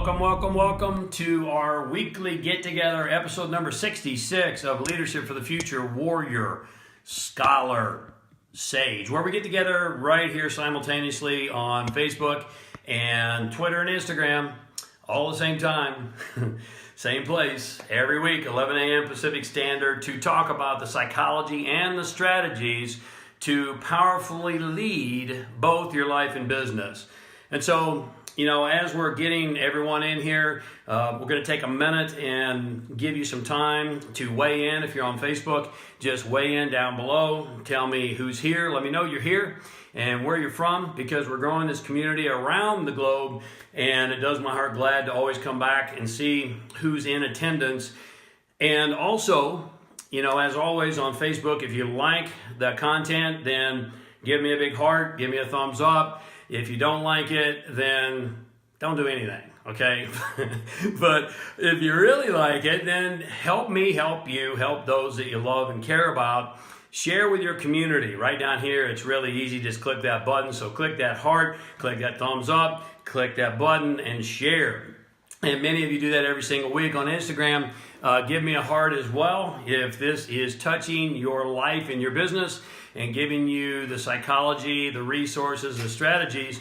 Welcome, welcome, welcome to our weekly get-together, episode number 66 of Leadership for the Future, Warrior, Scholar, Sage, where we get together right here simultaneously on Facebook and Twitter and Instagram, all at the same time, same place, every week, 11 a.m. Pacific Standard, to talk about the psychology and the strategies to powerfully lead both your life and business. And so, as we're getting everyone in here, we're going to take a minute and give you some time to weigh in. If you're on Facebook, just weigh in down below. Tell me who's here. Let me know you're here and where you're from, because we're growing this community around the globe, and it does my heart glad to always come back and see who's in attendance. And also, as always on Facebook, if you like the content, then give me a big heart, give me a thumbs up. If you don't like it, then don't do anything, okay? But if you really like it, then help me help you, help those that you love and care about. Share with your community. Right down here, it's really easy. Just click that button. So click that heart, click that thumbs up, click that button, and share. And many of you do that every single week on Instagram. Give me a heart as well if this is touching your life and your business and giving you the psychology, the resources, the strategies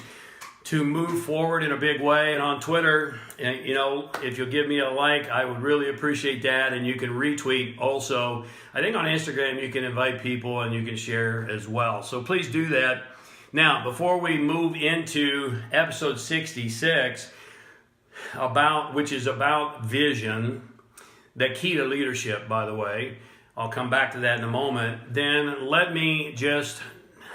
to move forward in a big way. And on Twitter, if you'll give me a like, I would really appreciate that. And you can retweet also. I think on Instagram, you can invite people and you can share as well. So please do that. Now, before we move into episode 66, which is about vision, the key to leadership, by the way. I'll come back to that in a moment. Then let me just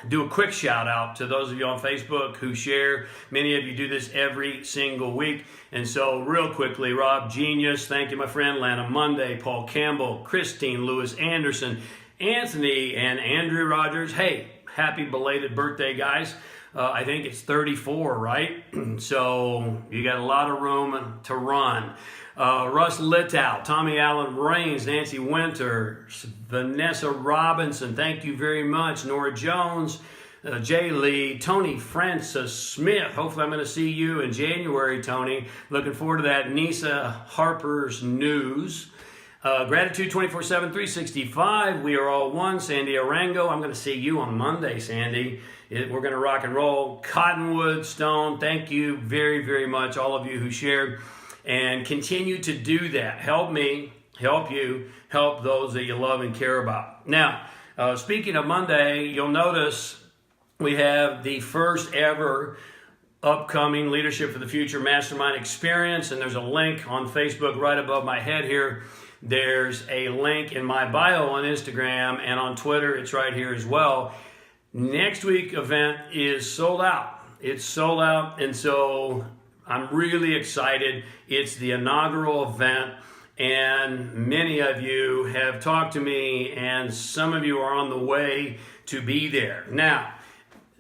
do a quick shout out to those of you on Facebook who share. Many of you do this every single week. And so real quickly, Rob Genius, thank you, my friend. Lana Monday, Paul Campbell, Christine Lewis Anderson, Anthony and Andrew Rogers. Hey, happy belated birthday, guys. I think it's 34, right? So you got a lot of room to run. Russ Litow, Tommy Allen Rains, Nancy Winter, Vanessa Robinson, thank you very much. Nora Jones, Jay Lee, Tony Francis Smith. Hopefully I'm going to see you in January, Tony. Looking forward to that. Nisa Harper's News. Gratitude 24/7, 365. We are all one. Sandy Arango. I'm going to see you on Monday, Sandy. We're going to rock and roll. Cottonwood Stone. Thank you very, very much, all of you who shared. And continue to do that. Help me, help you, help those that you love and care about. Now, speaking of Monday, you'll notice we have the first ever upcoming Leadership for the Future Mastermind Experience. And there's a link on Facebook right above my head here. There's a link in my bio on Instagram, and on Twitter, it's right here as well. Next week event is sold out. It's sold out, and so I'm really excited. It's the inaugural event, and many of you have talked to me, and some of you are on the way to be there. Now,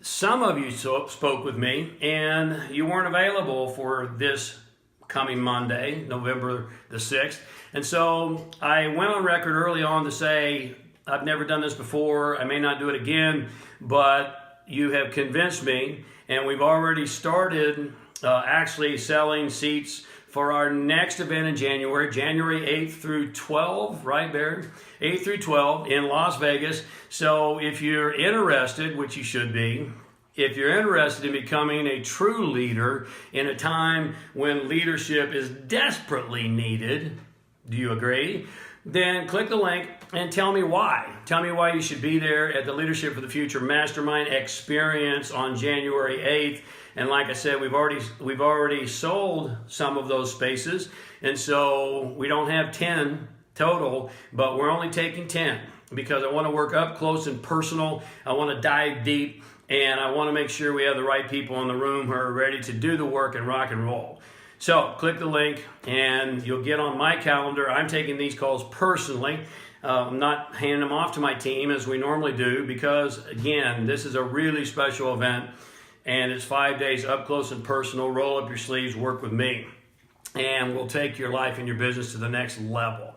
some of you spoke with me, and you weren't available for this coming Monday, November the 6th. And so I went on record early on to say, I've never done this before. I may not do it again, but you have convinced me, and we've already started actually selling seats for our next event in January 8th through 12, right, Barry? 8th through 12 in Las Vegas. So if you're interested, which you should be, if you're interested in becoming a true leader in a time when leadership is desperately needed, do you agree? Then click the link and tell me why. Tell me why you should be there at the Leadership for the Future Mastermind Experience on January 8th. And like I said, we've already sold some of those spaces. And so we don't have 10 total, but we're only taking 10 because I want to work up close and personal. I want to dive deep, and I want to make sure we have the right people in the room who are ready to do the work and rock and roll. So click the link and you'll get on my calendar. I'm taking these calls personally. I'm not handing them off to my team as we normally do because, again, this is a really special event, and it's 5 days up close and personal. Roll up your sleeves, work with me, and we'll take your life and your business to the next level.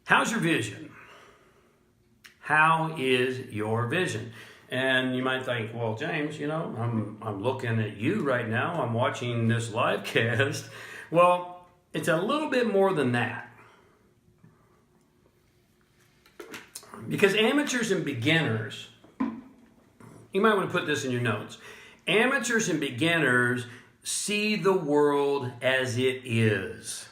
How's your vision? How is your vision? And you might think, well, James, I'm looking at you right now. I'm watching this live cast. Well, it's a little bit more than that. Because amateurs and beginners, you might want to put this in your notes. Amateurs and beginners see the world as it is.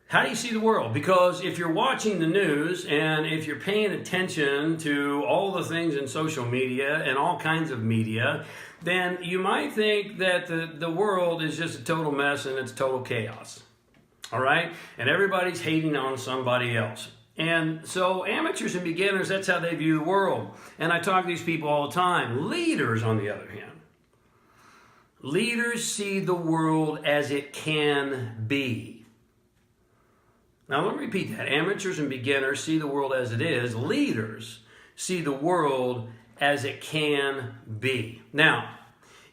How do you see the world? Because if you're watching the news and if you're paying attention to all the things in social media and all kinds of media, then you might think that the world is just a total mess and it's total chaos. All right? And everybody's hating on somebody else. And so amateurs and beginners, that's how they view the world. And I talk to these people all the time. Leaders, on the other hand, leaders see the world as it can be. Now, let me repeat that. Amateurs and beginners see the world as it is. Leaders see the world as it can be. Now,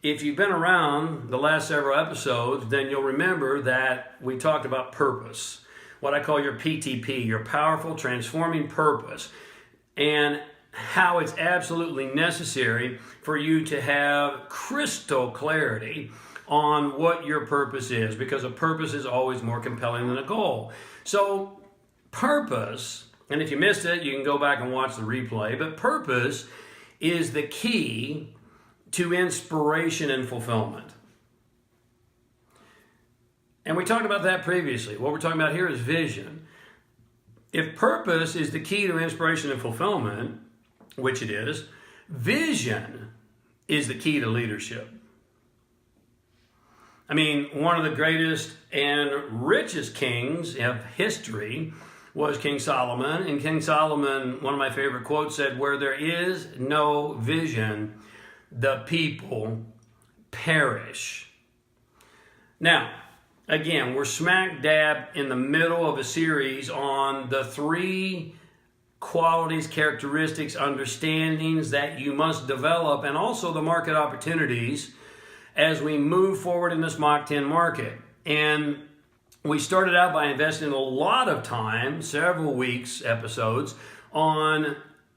if you've been around the last several episodes, then you'll remember that we talked about purpose, what I call your PTP, your powerful transforming purpose, and how it's absolutely necessary for you to have crystal clarity on what your purpose is, because a purpose is always more compelling than a goal. So purpose, and if you missed it, you can go back and watch the replay, but purpose is the key to inspiration and fulfillment. And we talked about that previously. What we're talking about here is vision. If purpose is the key to inspiration and fulfillment, which it is, vision is the key to leadership. I mean, one of the greatest and richest kings of history was King Solomon. And King Solomon, one of my favorite quotes, said, "Where there is no vision, the people perish." Now, again, we're smack dab in the middle of a series on the 3 qualities, characteristics, understandings that you must develop, and also the market opportunities as we move forward in this Mach 10 market. And we started out by investing a lot of time, several weeks, episodes, on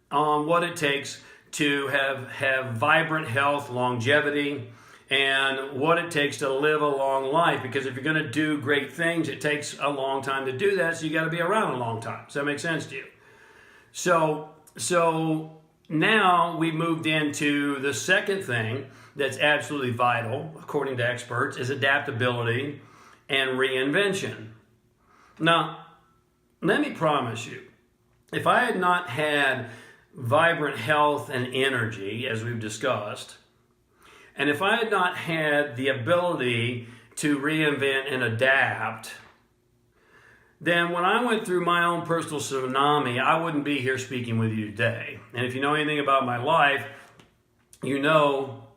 what it takes to have vibrant health, longevity, and what it takes to live a long life. Because if you're going to do great things, it takes a long time to do that, so you got to be around a long time. Does that make sense to you? So now we moved into the second thing that's absolutely vital, according to experts, is adaptability and reinvention. Now, let me promise you, if I had not had vibrant health and energy, as we've discussed, and if I had not had the ability to reinvent and adapt, then when I went through my own personal tsunami, I wouldn't be here speaking with you today. And if you know anything about my life, you know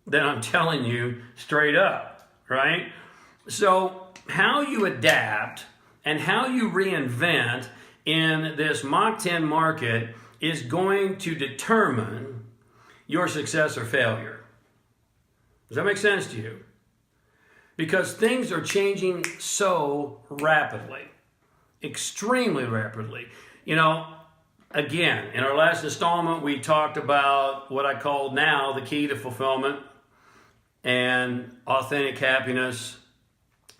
that I'm telling you straight up, right? So how you adapt and how you reinvent in this Mach 10 market is going to determine your success or failure. Does that make sense to you? Because things are changing so rapidly, extremely rapidly. You know, again, in our last installment, we talked about what I call now the key to fulfillment and authentic happiness,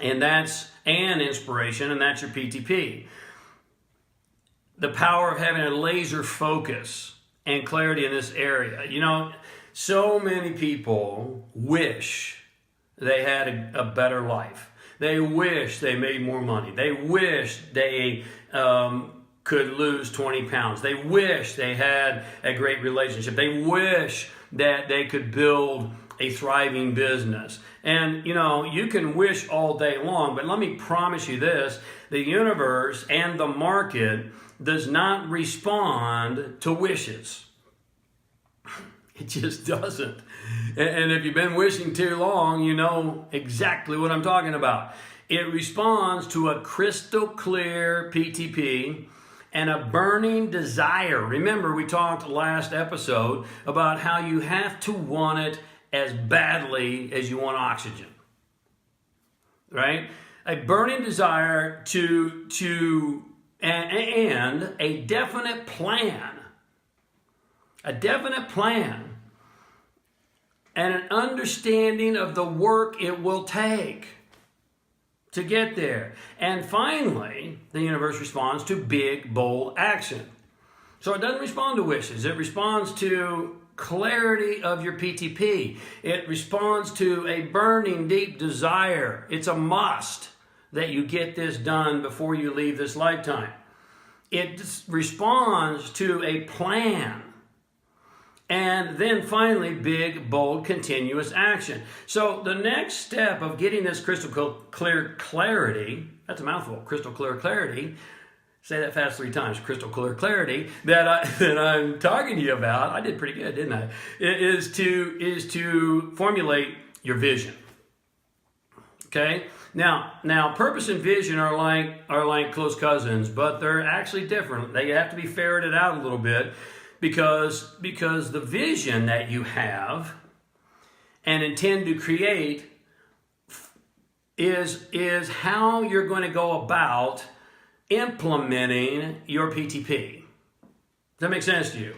and inspiration, and that's your PTP. The power of having a laser focus and clarity in this area. You know, so many people wish they had a better life. They wish they made more money. They wish they could lose 20 pounds. They wish they had a great relationship. They wish that they could build a thriving business. And, you know, you can wish all day long, but let me promise you this, the universe and the market does not respond to wishes. It just doesn't. And if you've been wishing too long, you know exactly what I'm talking about. It responds to a crystal clear PTP and a burning desire. Remember, we talked last episode about how you have to want it as badly as you want oxygen, right? A burning desire and a definite plan. A definite plan. and an understanding of the work it will take to get there. And finally, the universe responds to big, bold action. So it doesn't respond to wishes. It responds to clarity of your PTP. It responds to a burning, deep desire. It's a must that you get this done before you leave this lifetime. It responds to a plan. And then finally, big, bold, continuous action. So the next step of getting this crystal clear clarity, that's a mouthful, crystal clear clarity, say that fast 3 times, crystal clear clarity, that I'm talking to you about, I did pretty good, didn't I? Is to formulate your vision. Okay? Now, purpose and vision are like close cousins, but they're actually different. They have to be ferreted out a little bit. Because the vision that you have and intend to create is how you're going to go about implementing your PTP. Does that make sense to you?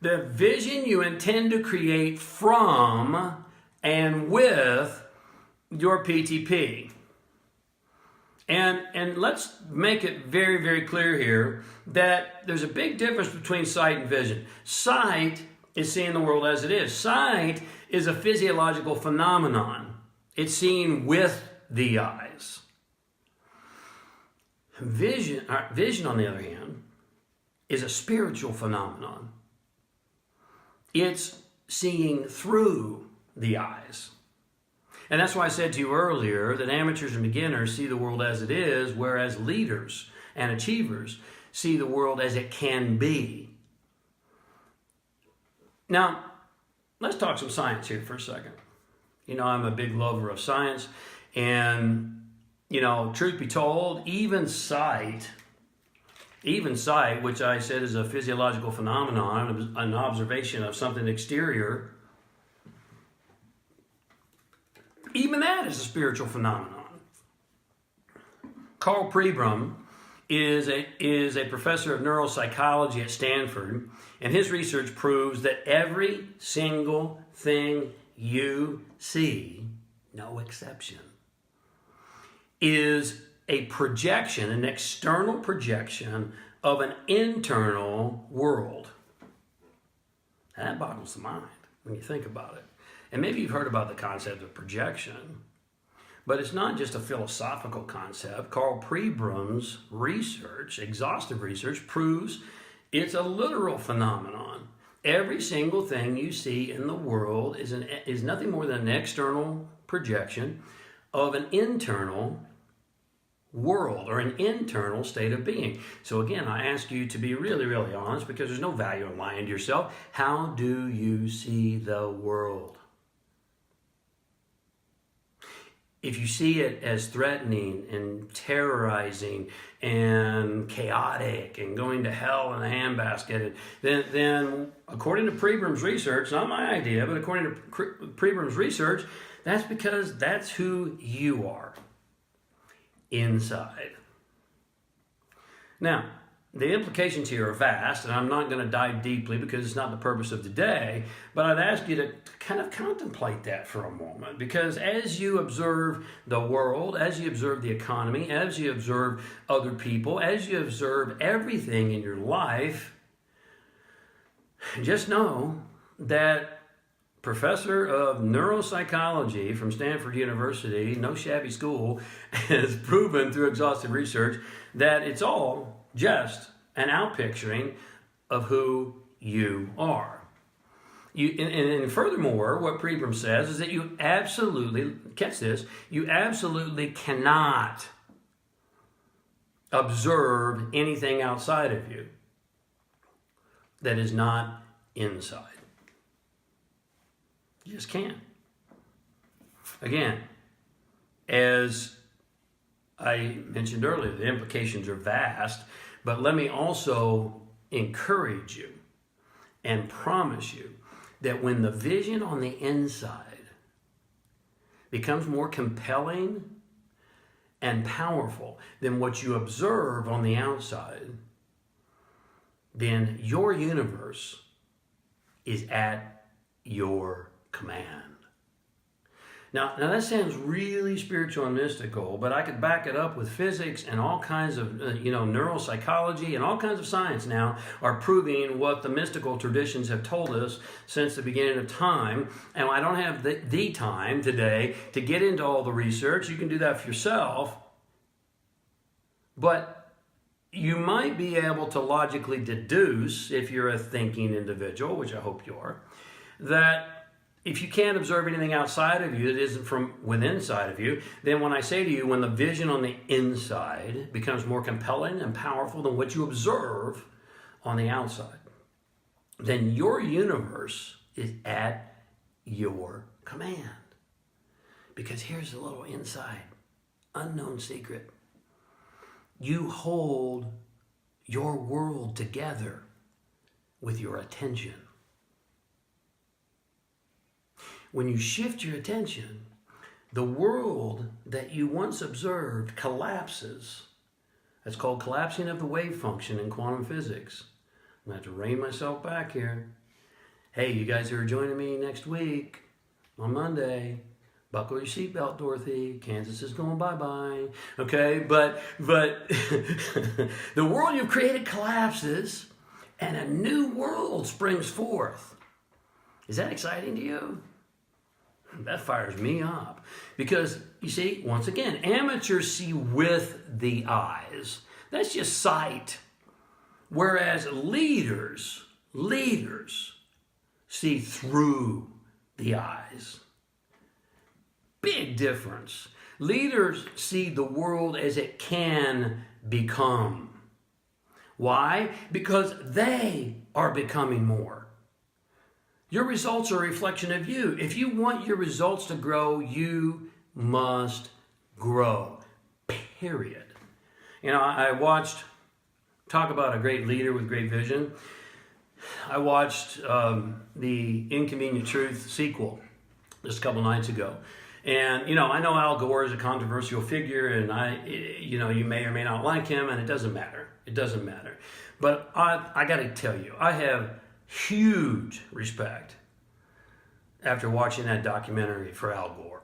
The vision you intend to create from and with your PTP. And let's make it very, very clear here that there's a big difference between sight and vision. Sight is seeing the world as it is. Sight is a physiological phenomenon. It's seen with the eyes. Vision, on the other hand, is a spiritual phenomenon. It's seeing through the eyes. And that's why I said to you earlier that amateurs and beginners see the world as it is, whereas leaders and achievers see the world as it can be. Now, let's talk some science here for a second. You know, I'm a big lover of science, and, you know, truth be told, even sight, which I said is a physiological phenomenon, an observation of something exterior, even that is a spiritual phenomenon. Carl Pribram is a professor of neuropsychology at Stanford, and his research proves that every single thing you see, no exception, is a projection, an external projection of an internal world. And that boggles the mind when you think about it. And maybe you've heard about the concept of projection, but it's not just a philosophical concept. Carl Pribram's research, exhaustive research, proves it's a literal phenomenon. Every single thing you see in the world is nothing more than an external projection of an internal world or an internal state of being. So again, I ask you to be really, really honest, because there's no value in lying to yourself. How do you see the world? If you see it as threatening and terrorizing and chaotic and going to hell in a handbasket, then according to Pribram's research, not my idea, but according to Pribram's research, that's because that's who you are inside. Now, the implications here are vast, and I'm not going to dive deeply because it's not the purpose of today, but I'd ask you to kind of contemplate that for a moment, because as you observe the world, as you observe the economy, as you observe other people, as you observe everything in your life, just know that professor of neuropsychology from Stanford University, no shabby school, has proven through exhaustive research that it's all just an outpicturing of who you are. And furthermore, what Pribram says is that you absolutely, catch this, you absolutely cannot observe anything outside of you that is not inside. You just can't. Again, as I mentioned earlier, the implications are vast, but let me also encourage you and promise you that when the vision on the inside becomes more compelling and powerful than what you observe on the outside, then your universe is at your command. Now that sounds really spiritual and mystical, but I could back it up with physics and all kinds of, neuropsychology and all kinds of science now are proving what the mystical traditions have told us since the beginning of time. And I don't have the time today to get into all the research. You can do that for yourself. But you might be able to logically deduce, if you're a thinking individual, which I hope you are, that if you can't observe anything outside of you that isn't from within inside of you, then when I say to you, when the vision on the inside becomes more compelling and powerful than what you observe on the outside, then your universe is at your command. Because here's a little inside, unknown secret. You hold your world together with your attention. When you shift your attention, the world that you once observed collapses. That's called collapsing of the wave function in quantum physics. I'm going to have to rein myself back here. Hey, you guys who are joining me next week on Monday, buckle your seatbelt, Dorothy. Kansas is going bye-bye. Okay, but the world you've created collapses and a new world springs forth. Is that exciting to you? That fires me up. Because, you see, once again, amateurs see with the eyes. That's just sight. Whereas leaders see through the eyes. Big difference. Leaders see the world as it can become. Why? Because they are becoming more. Your results are a reflection of you. If you want your results to grow, you must grow. Period. I watched, talk about a great leader with great vision. I watched the Inconvenient Truth sequel just a couple nights ago. And, I know Al Gore is a controversial figure, and you may or may not like him, and it doesn't matter. It doesn't matter. But I got to tell you, I have huge respect after watching that documentary for Al Gore.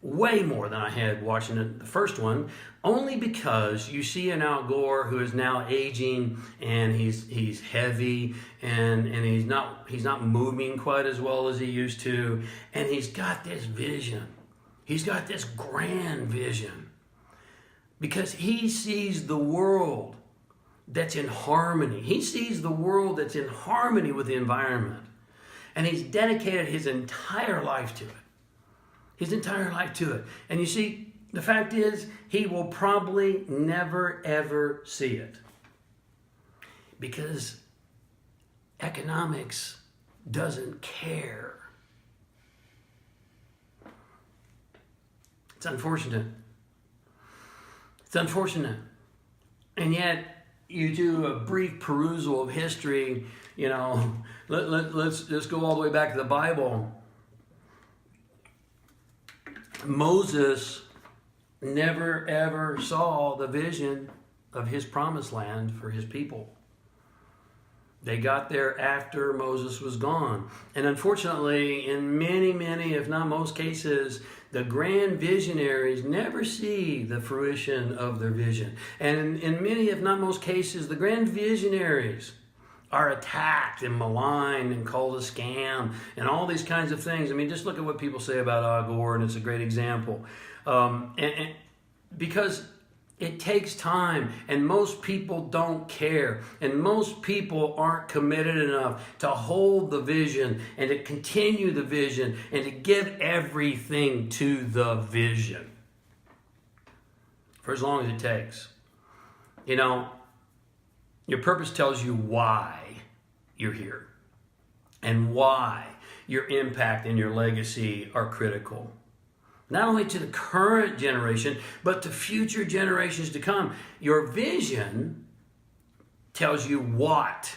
Way more than I had watching the first one, only because you see an Al Gore who is now aging and he's heavy and he's not moving quite as well as he used to, and he's got this vision. He's got this grand vision because he sees the world that's in harmony. He sees the world that's in harmony with the environment. And he's dedicated his entire life to it. His entire life to it. And you see, the fact is, he will probably never, ever see it. Because economics doesn't care. It's unfortunate. It's unfortunate. And yet, you do a brief perusal of history, let's just go all the way back to the Bible. Moses never ever saw the vision of his promised land for his people. They got there after Moses was gone. And unfortunately, in many, many, if not most cases, the grand visionaries never see the fruition of their vision. And in many, if not most cases, the grand visionaries are attacked and maligned and called a scam and all these kinds of things. I mean, just look at what people say about Al Gore, and it's a great example. And because it takes time, and most people don't care, and most people aren't committed enough to hold the vision and to continue the vision and to give everything to the vision for as long as it takes. Your purpose tells you why you're here and why your impact and your legacy are critical. Not only to the current generation, but to future generations to come. Your vision tells you what.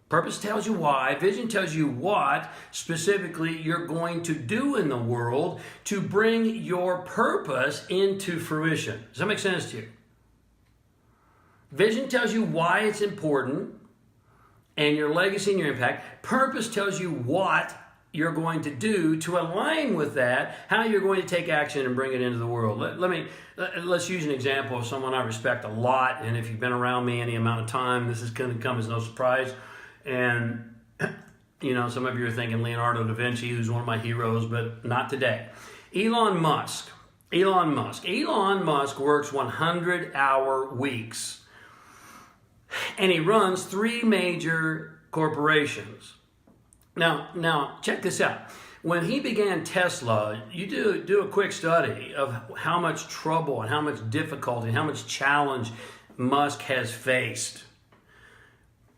Purpose tells you why. Vision tells you what specifically you're going to do in the world to bring your purpose into fruition. Does that make sense to you? Vision tells you why it's important, and your legacy and your impact. Purpose tells you what you're going to do to align with that, how you're going to take action and bring it into the world. Let's use an example of someone I respect a lot, and if you've been around me any amount of time, this is going to come as no surprise. And you know, some of you are thinking Leonardo da Vinci, who's one of my heroes, but not today. Elon Musk works 100-hour weeks, and he runs 3 major corporations. Now, check this out. When he began Tesla, you do a quick study of how much trouble and how much difficulty and how much challenge Musk has faced.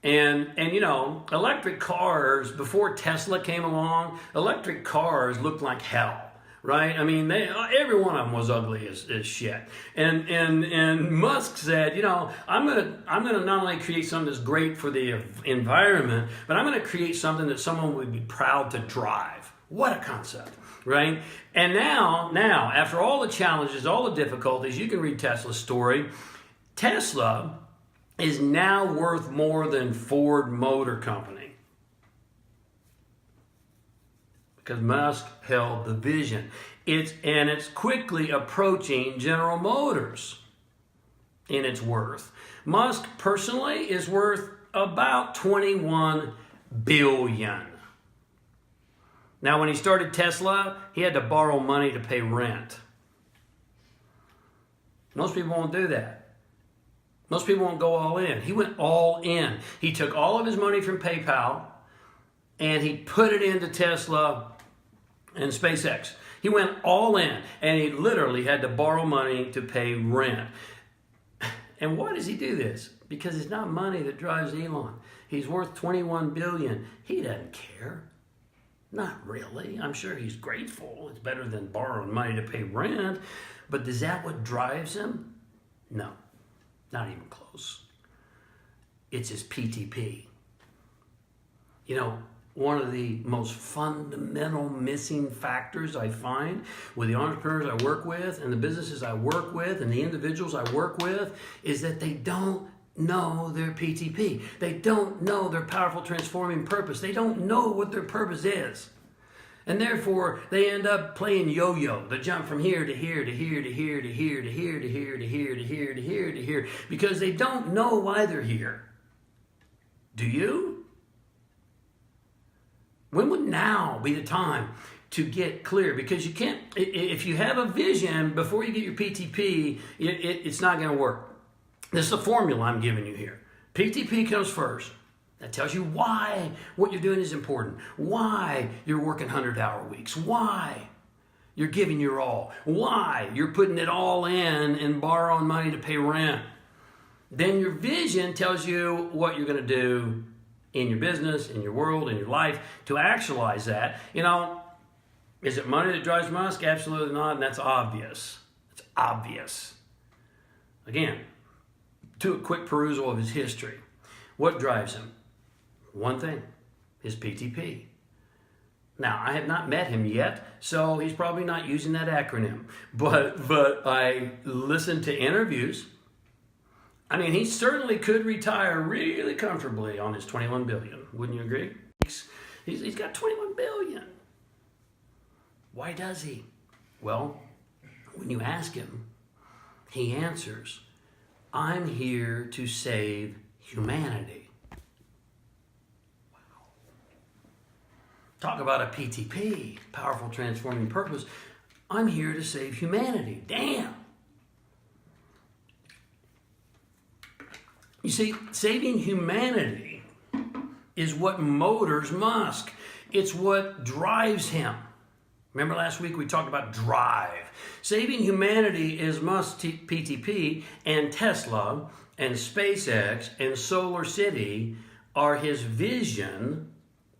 And you know, electric cars, before Tesla came along, electric cars looked like hell, right? I mean, every one of them was ugly as shit. And Musk said, you know, I'm gonna not only create something that's great for the environment, but I'm gonna create something that someone would be proud to drive. What a concept, right? And now, after all the challenges, all the difficulties, you can read Tesla's story. Tesla is now worth more than Ford Motor Company because Musk held the vision. It's quickly approaching General Motors in its worth. Musk personally is worth about $21 billion. Now, when he started Tesla, he had to borrow money to pay rent. Most people won't do that. Most people won't go all in. He went all in. He took all of his money from PayPal and he put it into Tesla and SpaceX. He went all in, and he literally had to borrow money to pay rent. And why does he do this? Because it's not money that drives Elon. He's worth $21 billion. He doesn't care. Not really. I'm sure he's grateful. It's better than borrowing money to pay rent. But is that what drives him? No. Not even close. It's his PTP. You know, one of the most fundamental missing factors I find with the entrepreneurs I work with and the businesses I work with and the individuals I work with is that they don't know their PTP. They don't know their powerful transforming purpose. They don't know what their purpose is. And therefore, they end up playing yo-yo. They jump from here to here to here to here to here to here to here to here to here to here to here because they don't know why they're here. Do you? When would now be the time to get clear? Because you can't, if you have a vision before you get your PTP, it's not going to work. This is a formula I'm giving you here. PTP comes first. That tells you why what you're doing is important, why you're working 100-hour weeks, why you're giving your all, why you're putting it all in and borrowing money to pay rent. Then your vision tells you what you're going to do in your business, in your world, in your life to actualize that. You know, is it money that drives Musk? Absolutely not, and that's obvious. It's obvious. Again, do a quick perusal of his history. What drives him? One thing, his PTP. Now, I have not met him yet, so he's probably not using that acronym. But I listened to interviews. I mean, he certainly could retire really comfortably on his $21 billion. Wouldn't you agree? He's got $21 billion. Why does he? Well, when you ask him, he answers, I'm here to save humanity. Talk about a PTP, powerful transforming purpose. I'm here to save humanity. Damn. You see, saving humanity is what motors Musk. It's what drives him. Remember last week we talked about drive. Saving humanity is Musk's PTP, and Tesla and SpaceX and Solar City are his vision.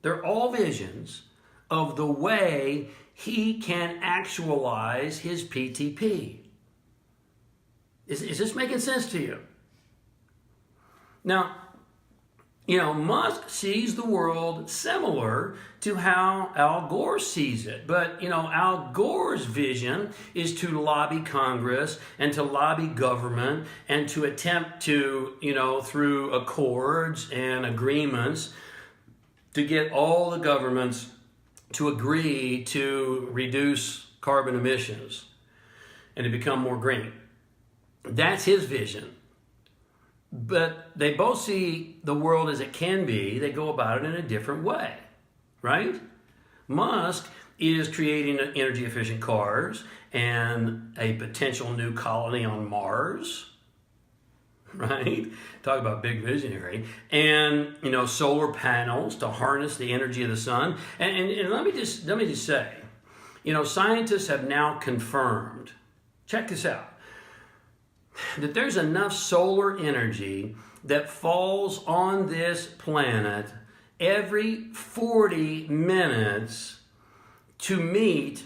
They're all visions of the way he can actualize his PTP. Is this making sense to you? Now, Musk sees the world similar to how Al Gore sees it. But, Al Gore's vision is to lobby Congress and to lobby government and to attempt to, through accords and agreements, to get all the governments to agree to reduce carbon emissions and to become more green. That's his vision. But they both see the world as it can be. They go about it in a different way, right? Musk is creating energy efficient cars and a potential new colony on Mars, right? Talk about big visionary. And, solar panels to harness the energy of the sun. And let me just say, scientists have now confirmed, check this out, that there's enough solar energy that falls on this planet every 40 minutes to meet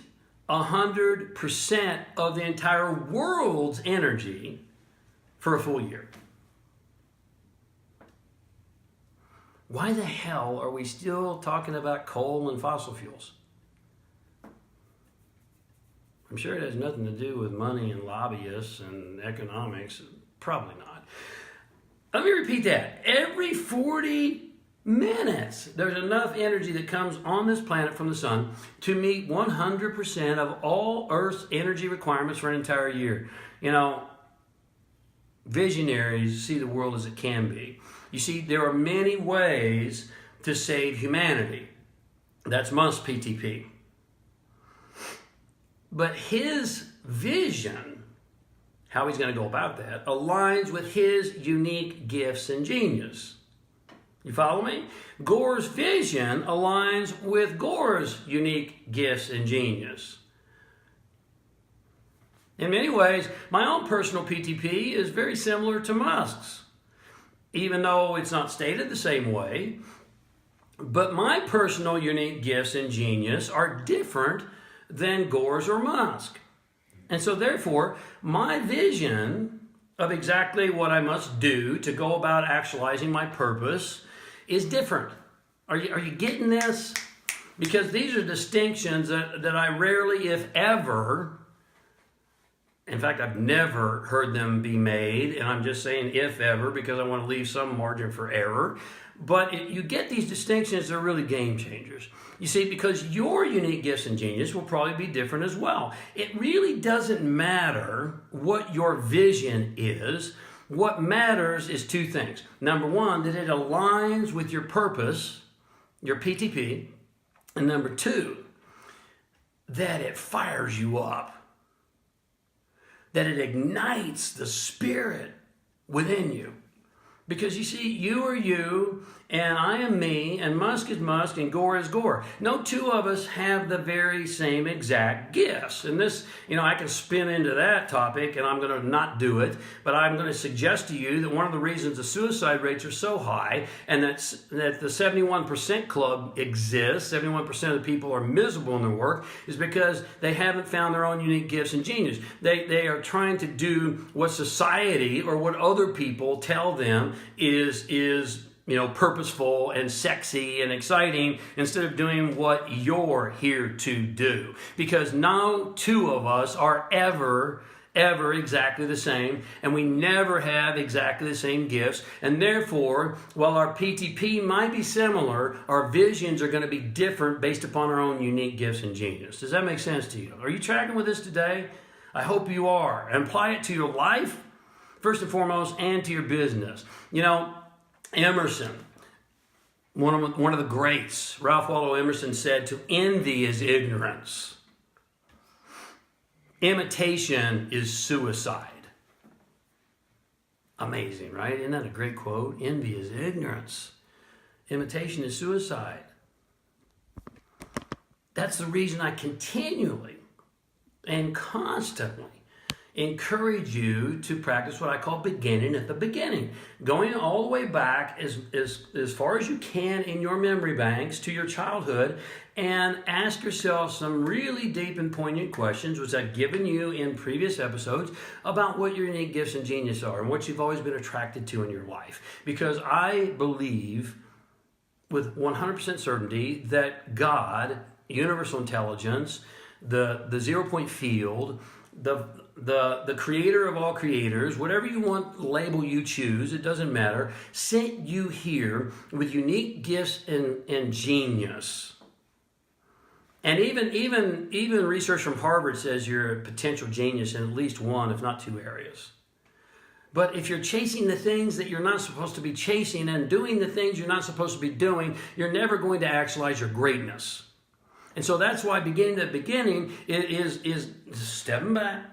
100% of the entire world's energy for a full year. Why the hell are we still talking about coal and fossil fuels? I'm sure it has nothing to do with money and lobbyists and economics. Probably not. Let me repeat that. Every 40 minutes, there's enough energy that comes on this planet from the sun to meet 100% of all Earth's energy requirements for an entire year. Visionaries see the world as it can be. You see, there are many ways to save humanity. That's Musk's PTP. But his vision, how he's going to go about that, aligns with his unique gifts and genius. You follow me? Gore's vision aligns with Gore's unique gifts and genius. In many ways, my own personal PTP is very similar to Musk's, even though it's not stated the same way. But my personal unique gifts and genius are different than Gore's or Musk. And so therefore, my vision of exactly what I must do to go about actualizing my purpose is different. Are you getting this? Because these are distinctions that I rarely, if ever, in fact, I've never heard them be made, and I'm just saying if ever because I want to leave some margin for error. But you get these distinctions, they're really game changers. You see, because your unique gifts and genius will probably be different as well. It really doesn't matter what your vision is. What matters is two things. Number one, that it aligns with your purpose, your PTP. And number two, that it fires you up. That it ignites the spirit within you. Because you see, you are you, and I am me, and Musk is Musk, and Gore is Gore. No two of us have the very same exact gifts. And this, I can spin into that topic, and I'm going to not do it, but I'm going to suggest to you that one of the reasons the suicide rates are so high, and that the 71% club exists, 71% of the people are miserable in their work, is because they haven't found their own unique gifts and genius. They are trying to do what society or what other people tell them is purposeful and sexy and exciting instead of doing what you're here to do. Because no two of us are ever exactly the same, and we never have exactly the same gifts. And therefore, while our PTP might be similar, our visions are going to be different based upon our own unique gifts and genius. Does that make sense to you? Are you tracking with this today? I hope you are. And apply it to your life, first and foremost, and to your business. Emerson, one of the greats, Ralph Waldo Emerson, said, "To envy is ignorance. Imitation is suicide." Amazing, right? Isn't that a great quote? Envy is ignorance. Imitation is suicide. That's the reason I continually and constantly encourage you to practice what I call beginning at the beginning. Going all the way back as far as you can in your memory banks to your childhood, and ask yourself some really deep and poignant questions, which I've given you in previous episodes, about what your unique gifts and genius are and what you've always been attracted to in your life. Because I believe with 100% certainty that God, universal intelligence, the 0-point field, the creator of all creators, whatever you want label you choose, it doesn't matter, sent you here with unique gifts and genius. And even research from Harvard says you're a potential genius in at least one, if not two areas. But if you're chasing the things that you're not supposed to be chasing and doing the things you're not supposed to be doing, you're never going to actualize your greatness. And so that's why beginning at the beginning is stepping back,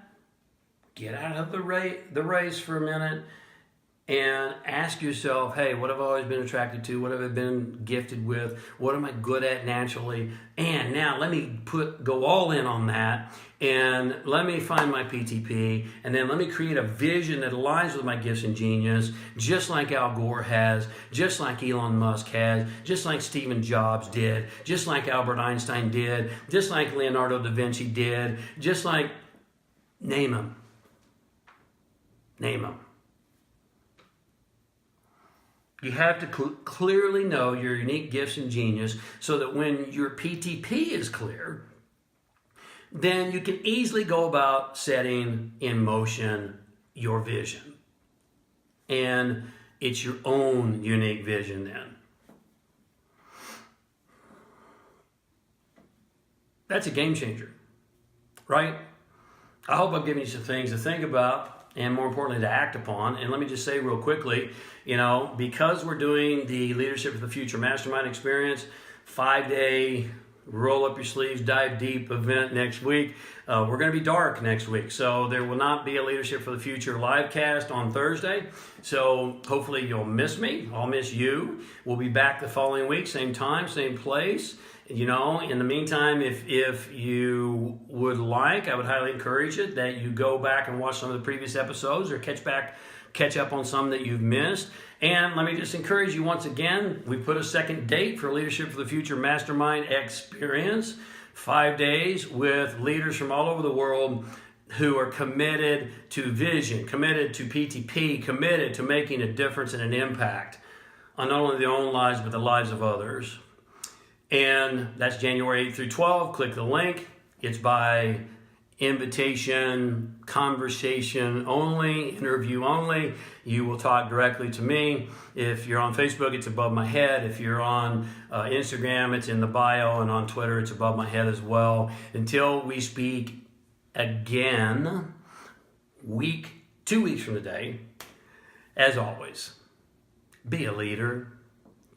get out of the race for a minute, and ask yourself, hey, what have I always been attracted to? What have I been gifted with? What am I good at naturally? And now let me go all in on that, and let me find my PTP, and then let me create a vision that aligns with my gifts and genius, just like Al Gore has, just like Elon Musk has, just like Stephen Jobs did, just like Albert Einstein did, just like Leonardo da Vinci did, just like, name them. Name them. You have to clearly know your unique gifts and genius so that when your PTP is clear, then you can easily go about setting in motion your vision. And it's your own unique vision then. That's a game changer, right? I hope I've given you some things to think about, and more importantly, to act upon. And let me just say real quickly, because we're doing the Leadership for the Future Mastermind Experience, 5-day, roll up your sleeves, dive deep event next week. We're going to be dark next week. So there will not be a Leadership for the Future live cast on Thursday. So hopefully you'll miss me. I'll miss you. We'll be back the following week, same time, same place. In the meantime, if you would like, I would highly encourage it that you go back and watch some of the previous episodes or catch up on some that you've missed. And let me just encourage you once again, we put a second date for Leadership for the Future Mastermind Experience, 5 days with leaders from all over the world who are committed to vision, committed to PTP, committed to making a difference and an impact on not only their own lives, but the lives of others. And that's January 8th through 12th. Click the link. It's by invitation, conversation only, interview only. You will talk directly to me. If you're on Facebook, it's above my head. If you're on Instagram, it's in the bio. And on Twitter, it's above my head as well. Until we speak again, 2 weeks from today, as always, be a leader.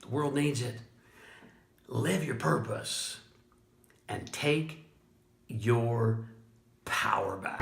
The world needs it. Live your purpose and take your power back.